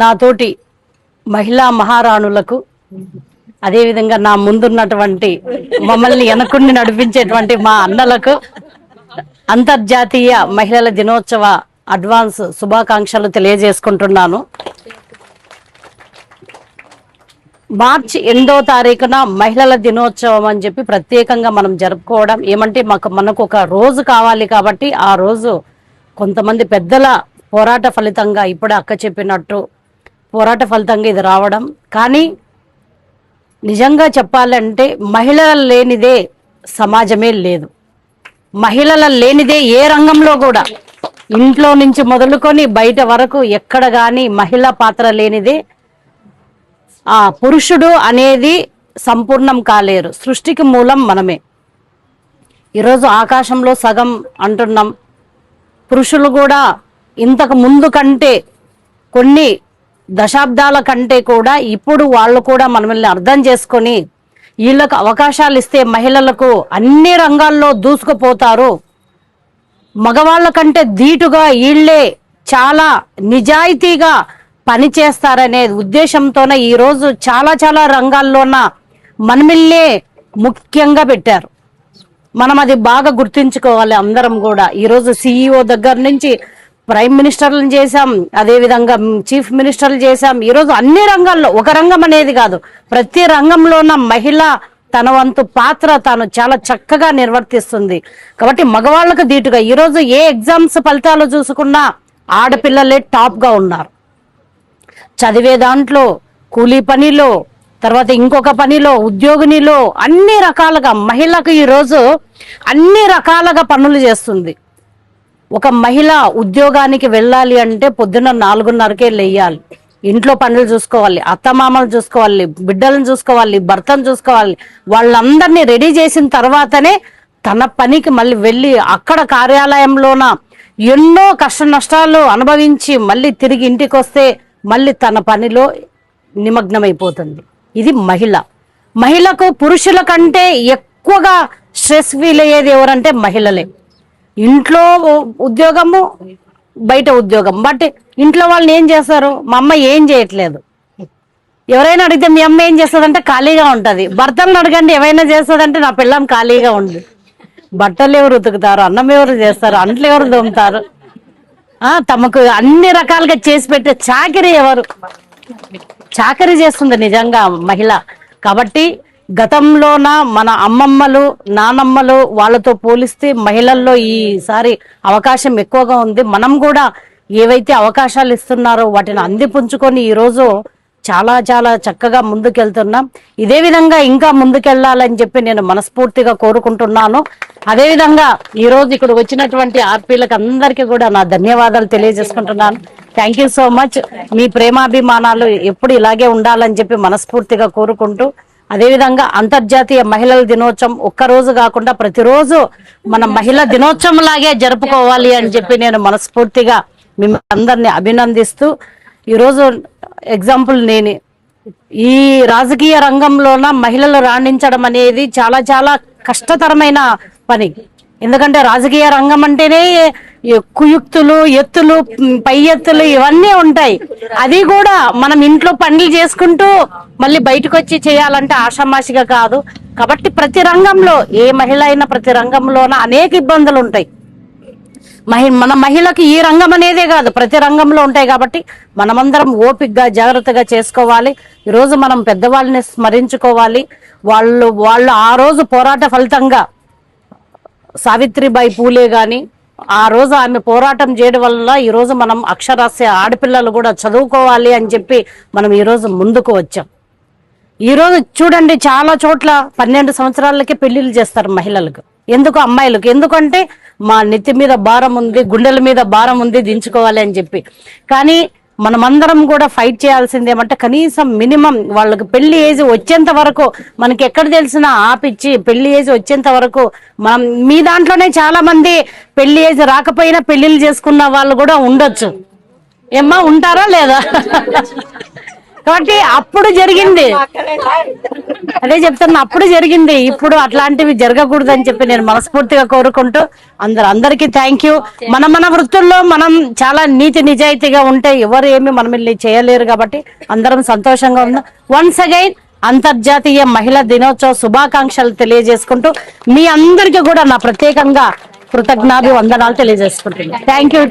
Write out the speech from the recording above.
నాతోటి మహిళా మహారాణులకు అదేవిధంగా నా ముందున్నటువంటి మమ్మల్ని వెనకుండి నడిపించేటువంటి మా అన్నలకు అంతర్జాతీయ మహిళల దినోత్సవ అడ్వాన్స్ శుభాకాంక్షలు తెలియజేసుకుంటున్నాను. మార్చి 8వ తారీఖున మహిళల దినోత్సవం అని చెప్పి ప్రత్యేకంగా మనం జరుపుకోవడం ఏమంటే మనకు ఒక రోజు కావాలి కాబట్టి ఆ రోజు కొంతమంది పెద్దల పోరాట ఫలితంగా ఇప్పుడే అక్క చెప్పినట్టు పోరాట ఫలితంగా ఇది రావడం. కానీ నిజంగా చెప్పాలంటే మహిళలు లేనిదే సమాజమే లేదు. మహిళలు లేనిదే ఏ రంగంలో కూడా ఇంట్లో నుంచి మొదలుకొని బయట వరకు ఎక్కడ కానీ మహిళా పాత్ర లేనిదే ఆ పురుషుడు అనేది సంపూర్ణం కాలేరు. సృష్టికి మూలం మనమే. ఈరోజు ఆకాశంలో సగం అంటున్నాం. పురుషులు కూడా ఇంతకు ముందు కంటే కొన్ని దశాబ్దాల కంటే కూడా ఇప్పుడు వాళ్ళు కూడా మనల్ని అర్థం చేసుకొని వీళ్ళకు అవకాశాలు ఇస్తే మహిళలకు అన్ని రంగాల్లో దూసుకుపోతారు, మగవాళ్ళ కంటే ధీటుగా వీళ్ళే చాలా నిజాయితీగా పనిచేస్తారనే ఉద్దేశంతోనే ఈరోజు చాలా చాలా రంగాల్లోన మనమిల్లే ముఖ్యంగా పెట్టారు. మనం అది బాగా గుర్తుంచుకోవాలి అందరం కూడా. ఈరోజు CEO దగ్గర నుంచి ప్రైమ్ మినిస్టర్లను చేశాం, అదేవిధంగా చీఫ్ మినిస్టర్లు చేశాం. ఈరోజు అన్ని రంగాల్లో, ఒక రంగం అనేది కాదు, ప్రతి రంగంలోన మహిళ తన వంతు పాత్ర తాను చాలా చక్కగా నిర్వర్తిస్తుంది. కాబట్టి మగవాళ్ళకు ధీటుగా ఈరోజు ఏ ఎగ్జామ్స్ ఫలితాలు చూసుకున్నా ఆడపిల్లలే టాప్గా ఉన్నారు. చదివే దాంట్లో, కూలీ పనిలో, తర్వాత ఇంకొక పనిలో, ఉద్యోగినిలో అన్ని రకాలుగా మహిళకు ఈరోజు అన్ని రకాలుగా పనులు చేస్తుంది. ఒక మహిళ ఉద్యోగానికి వెళ్ళాలి అంటే పొద్దున్న 4:30కే లేయాలి. ఇంట్లో పనులు చూసుకోవాలి, అత్తమామలు చూసుకోవాలి, బిడ్డలను చూసుకోవాలి, భర్తను చూసుకోవాలి. వాళ్ళందరినీ రెడీ చేసిన తర్వాతనే తన పనికి మళ్ళీ వెళ్ళి అక్కడ కార్యాలయంలోన ఎన్నో కష్ట నష్టాలు అనుభవించి మళ్ళీ తిరిగి ఇంటికి వస్తే మళ్ళీ తన పనిలో నిమగ్నమైపోతుంది. ఇది మహిళ. మహిళకు పురుషుల కంటే ఎక్కువగా స్ట్రెస్ ఫీల్ అయ్యేది ఎవరంటే మహిళలే. ఇంట్లో ఉద్యోగము, బయట ఉద్యోగం. బట్ ఇంట్లో వాళ్ళని ఏం చేస్తారు? మా అమ్మ ఏం చేయట్లేదు. ఎవరైనా అడిగితే మీ అమ్మ ఏం చేస్తుందంటే ఖాళీగా ఉంటది. భర్తలను అడగండి ఏమైనా చేస్తుందంటే నా పిల్లం ఖాళీగా ఉంది. బట్టలు ఎవరు ఉతుకుతారు, అన్నం ఎవరు చేస్తారు, అంట్లు ఎవరు దోముతారు, తమకు అన్ని రకాలుగా చేసి పెట్టే చాకరీ ఎవరు? చాకరీ చేస్తుంది నిజంగా మహిళ. కాబట్టి గతంలోన మన అమ్మమ్మలు, నానమ్మలు వాళ్ళతో పోలిస్తే మహిళల్లో ఈసారి అవకాశం ఎక్కువగా ఉంది. మనం కూడా ఏవైతే అవకాశాలు ఇస్తున్నారో వాటిని అందిపుంచుకొని ఈరోజు చాలా చాలా చక్కగా ముందుకెళ్తున్నాం. ఇదే విధంగా ఇంకా ముందుకెళ్లాలని చెప్పి నేను మనస్ఫూర్తిగా కోరుకుంటున్నాను. అదేవిధంగా ఈరోజు ఇక్కడ వచ్చినటువంటి ఆర్పీలకు అందరికీ కూడా నా ధన్యవాదాలు తెలియజేసుకుంటున్నాను. Thank you so much. మీ ప్రేమాభిమానాలు ఎప్పుడు ఇలాగే ఉండాలని చెప్పి మనస్ఫూర్తిగా కోరుకుంటూ, అదేవిధంగా అంతర్జాతీయ మహిళల దినోత్సవం ఒక్కరోజు కాకుండా ప్రతిరోజు మన మహిళా దినోత్సవం లాగే జరుపుకోవాలి అని చెప్పి నేను మనస్ఫూర్తిగా మిమ్మల్ని అందరినీ అభినందిస్తూ, ఈరోజు ఎగ్జాంపుల్ నేనే ఈ రాజకీయ రంగంలోన మహిళలు రాణించడం అనేది చాలా చాలా కష్టతరమైన పని. ఎందుకంటే రాజకీయ రంగం అంటేనే కుయుక్తులు, ఎత్తులు, పై ఎత్తులు ఇవన్నీ ఉంటాయి. అది కూడా మనం ఇంట్లో పనులు చేసుకుంటూ మళ్ళీ బయటకు వచ్చి చేయాలంటే ఆషామాషిగా కాదు. కాబట్టి ప్రతి రంగంలో ఏ మహిళ అయినా ప్రతి రంగంలోన అనేక ఇబ్బందులు ఉంటాయి. మన మహిళకి ఈ రంగం అనేదే కాదు ప్రతి రంగంలో ఉంటాయి. కాబట్టి మనమందరం ఓపికగా జాగ్రత్తగా చేసుకోవాలి. ఈరోజు మనం పెద్దవాళ్ళని స్మరించుకోవాలి. వాళ్ళు ఆ రోజు పోరాట ఫలితంగా సావిత్రిబాయి పూలే గాని ఆ రోజు ఆమె పోరాటం చేయడం వల్ల ఈరోజు మనం అక్షరాస్య ఆడపిల్లలు కూడా చదువుకోవాలి అని చెప్పి మనం ఈరోజు ముందుకు వచ్చాం. ఈరోజు చూడండి చాలా చోట్ల 12 సంవత్సరాలకే పెళ్లిళ్ళు చేస్తారు మహిళలకు. ఎందుకు? అమ్మాయిలకు. ఎందుకంటే మా నెత్తి మీద భారం ఉంది, గుండెల మీద భారం ఉంది, దించుకోవాలి అని చెప్పి. కానీ మనమందరం కూడా ఫైట్ చేయాల్సింది ఏమంటే కనీసం మినిమం వాళ్ళకి పెళ్లి ఏజ్ వచ్చేంత వరకు, మనకి ఎక్కడ తెలిసినా ఆపిచ్చి పెళ్లి ఏజ్ వచ్చేంత వరకు మనం, మీ దాంట్లోనే చాలా మంది పెళ్లి ఏజ్ రాకపోయినా పెళ్లిళ్ళు చేసుకున్న వాళ్ళు కూడా ఉండొచ్చు. ఏమ్మా ఉంటారా లేదా? కాబట్టి అప్పుడు జరిగింది, అదే చెప్తున్నా, అప్పుడు జరిగింది. ఇప్పుడు అట్లాంటివి జరగకూడదు అని చెప్పి నేను మనస్ఫూర్తిగా కోరుకుంటూ అందరికీ థ్యాంక్ యూ. మన వృత్తుల్లో మనం చాలా నీతి నిజాయితీగా ఉంటే ఎవరు ఏమి మనల్ని చేయలేరు. కాబట్టి అందరం సంతోషంగా ఉన్నాం. వన్స్ అగైన్ అంతర్జాతీయ మహిళా దినోత్సవ శుభాకాంక్షలు తెలియజేసుకుంటూ మీ అందరికీ కూడా నా ప్రత్యేకంగా కృతజ్ఞాభివందనాలు తెలియజేసుకుంటున్నాను. Thank you.